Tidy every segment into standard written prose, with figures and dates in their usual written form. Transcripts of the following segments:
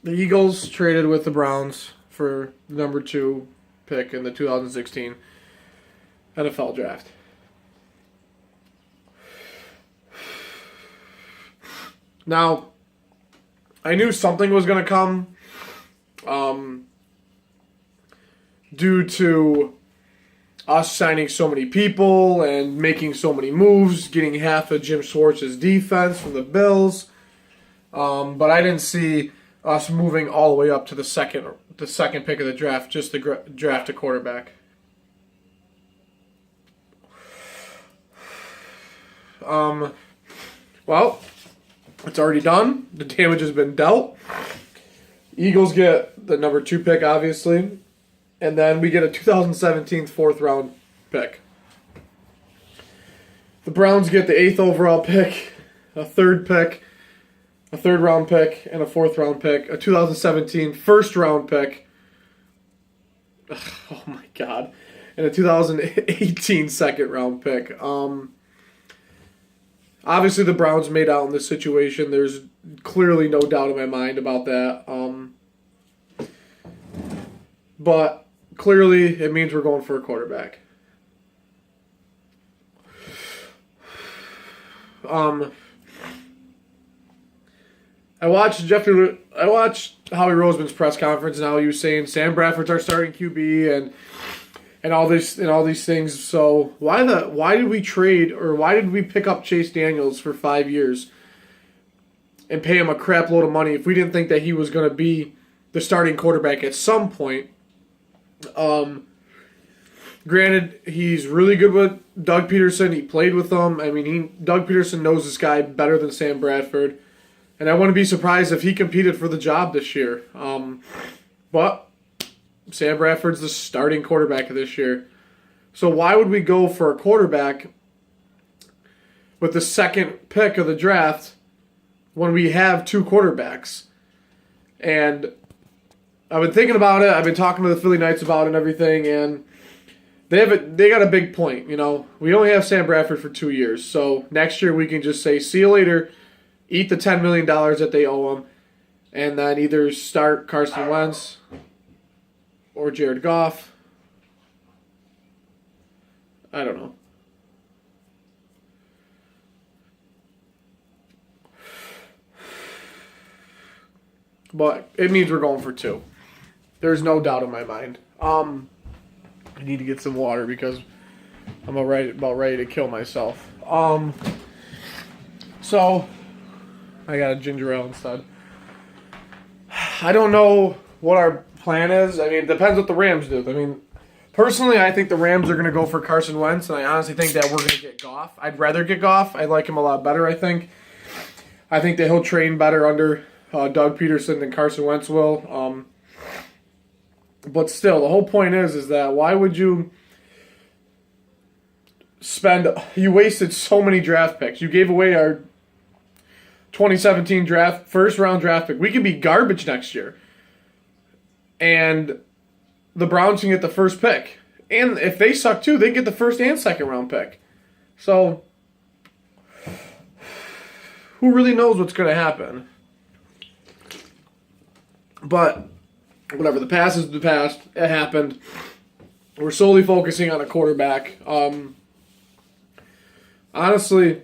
The Eagles traded with the Browns for the number 2 pick in the 2016 NFL draft. Now, I knew something was going to come due to us signing so many people and making so many moves, getting half of Jim Schwartz's defense from the Bills. But I didn't see us moving all the way up to the second pick of the draft just to draft a quarterback. Well, it's already done. The damage has been dealt. Eagles get the number 2 pick, obviously. And then we get a 2017 4th round pick. The Browns get the 8th overall pick, a 3rd pick, a 3rd round pick, and a 4th round pick, a 2017 1st round pick. Oh my God. And a 2018 2nd round pick. Obviously, the Browns made out in this situation. There's clearly no doubt in my mind about that. But clearly, it means we're going for a quarterback. I watched Howie Roseman's press conference. Now he was saying Sam Bradford's our starting QB and all these things. So why did we trade, or why did we pick up Chase Daniels for 5 years and pay him a crap load of money if we didn't think that he was going to be the starting quarterback at some point? Granted, he's really good with Doug Peterson. He played with them. I mean, Doug Peterson knows this guy better than Sam Bradford. And I wouldn't be surprised if he competed for the job this year. But Sam Bradford's the starting quarterback of this year. So why would we go for a quarterback with the 2nd pick of the draft when we have 2 quarterbacks? And I've been thinking about it. I've been talking to the Philly Knights about it and everything, and they got a big point. You know, we only have Sam Bradford for 2 years, so next year we can just say, see you later, eat the $10 million that they owe him, and then either start Carson Wentz or Jared Goff. I don't know. But it means we're going for 2. There's no doubt in my mind. I need to get some water because I'm about ready to kill myself. So I got a ginger ale instead. I don't know what our plan is. I mean, it depends what the Rams do. I mean, personally, I think the Rams are going to go for Carson Wentz, and I honestly think that we're going to get Goff. I'd rather get Goff. I like him a lot better, I think. I think that he'll train better under Doug Peterson than Carson Wentz will. But still, the whole point is that why would you you wasted so many draft picks. You gave away our 2017 first round draft pick. We could be garbage next year. And the Browns can get the first pick. And if they suck too, they get the 1st and 2nd round pick. So, who really knows what's going to happen? But whatever, the past is the past. It happened. We're solely focusing on a quarterback. Honestly,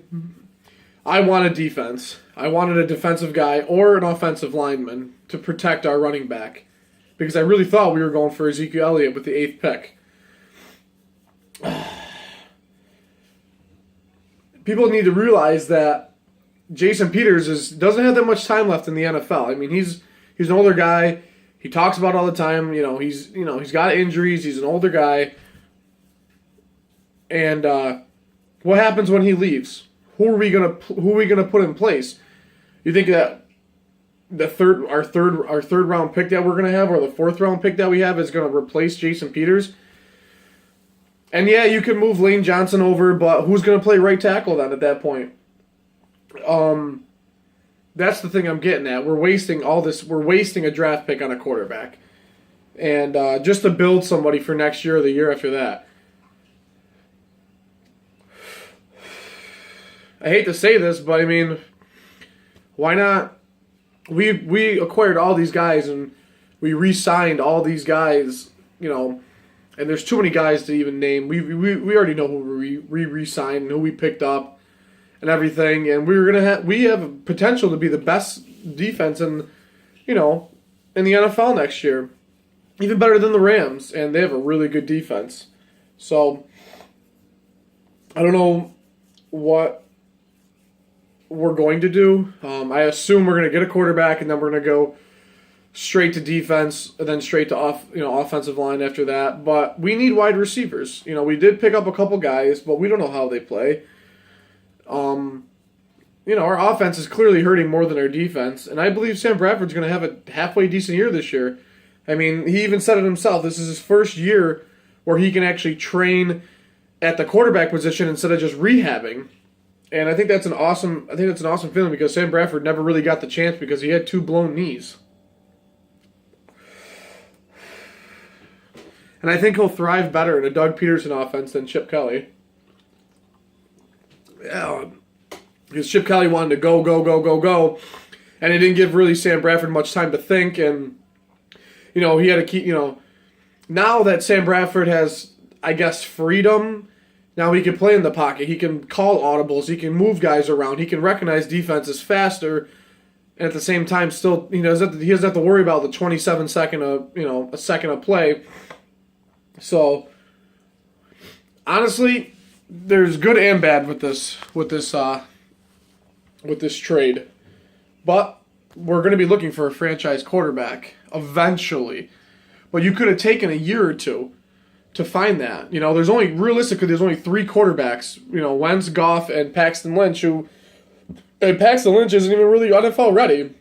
I want a defense. I wanted a defensive guy or an offensive lineman to protect our running back. Because I really thought we were going for Ezekiel Elliott with the 8th pick. People need to realize that Jason Peters doesn't have that much time left in the NFL. I mean, he's an older guy. He talks about it all the time. He's got injuries. He's an older guy. And what happens when he leaves? Who are we gonna put in place? You think that our third round pick that we're gonna have, or the 4th round pick that we have, is gonna replace Jason Peters? And yeah, you can move Lane Johnson over, but who's gonna play right tackle then at that point? That's the thing I'm getting at. We're wasting all this. We're wasting a draft pick on a quarterback, and just to build somebody for next year or the year after that. I hate to say this, but I mean, why not we acquired all these guys and we re-signed all these guys, and there's too many guys to even name. We already know who we re-signed and who we picked up and everything, and we have potential to be the best defense in the NFL next year, even better than the Rams, and they have a really good defense. So I don't know what we're going to do. I assume we're going to get a quarterback, and then we're going to go straight to defense, and then straight to offensive line after that. But we need wide receivers. We did pick up a couple guys, but we don't know how they play. Our offense is clearly hurting more than our defense, and I believe Sam Bradford's going to have a halfway decent year this year. I mean, he even said it himself. This is his first year where he can actually train at the quarterback position instead of just rehabbing. And I think that's an awesome feeling because Sam Bradford never really got the chance because he had 2 blown knees. And I think he'll thrive better in a Doug Peterson offense than Chip Kelly. Yeah, because Chip Kelly wanted to go, and it didn't give really Sam Bradford much time to think, and he had to keep, now that Sam Bradford has, I guess, freedom, now he can play in the pocket, he can call audibles, he can move guys around, he can recognize defenses faster, and at the same time still, he doesn't have to worry about the 27-second a second of play. So, honestly, there's good and bad with this trade, but we're going to be looking for a franchise quarterback eventually. But you could have taken a year or two to find that. There's only 3 quarterbacks. Wentz, Goff, and Paxton Lynch. And Paxton Lynch isn't even really NFL ready.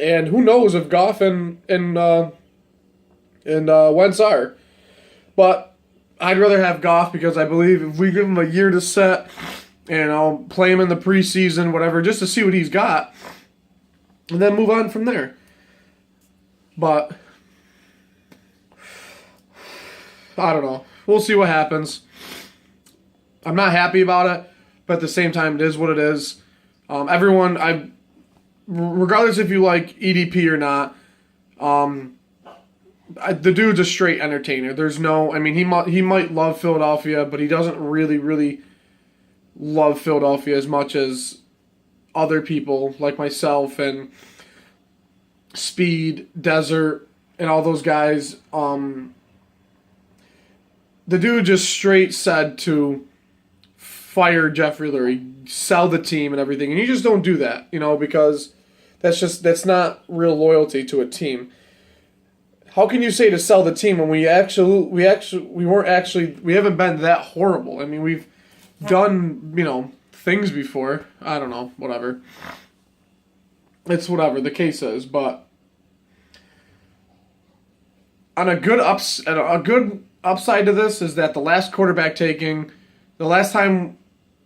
And who knows if Goff and Wentz are. But I'd rather have Goff because I believe if we give him a year to set and I'll play him in the preseason, whatever, just to see what he's got, and then move on from there. But I don't know. We'll see what happens. I'm not happy about it, but at the same time, it is what it is. Regardless if you like EDP or not, the dude's a straight entertainer. He might love Philadelphia, but he doesn't really, really love Philadelphia as much as other people like myself and Speed, Desert, and all those guys. The dude just straight said to fire Jeffrey Lurie, sell the team and everything, and you just don't do that, because that's not real loyalty to a team. How can you say to sell the team when we haven't been that horrible? I mean, we've done, things before. I don't know, whatever. It's whatever the case is, but on a good upside to this is that the last time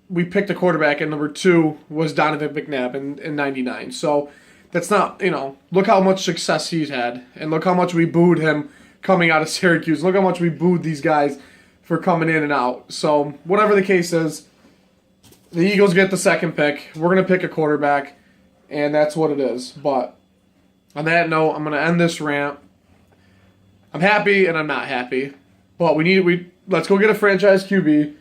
we picked a quarterback at number 2 was Donovan McNabb in 99. So that's not, look how much success he's had, and look how much we booed him coming out of Syracuse. Look how much we booed these guys for coming in and out. So whatever the case is, the Eagles get the second pick. We're going to pick a quarterback, and that's what it is. But on that note, I'm going to end this rant. I'm happy and I'm not happy. But let's go get a franchise QB.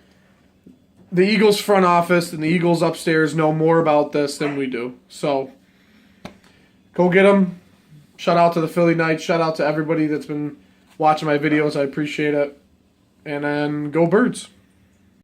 The Eagles front office and the Eagles upstairs know more about this than we do. So go get them. Shout out to the Philly Knights. Shout out to everybody that's been watching my videos. I appreciate it. And then go Birds.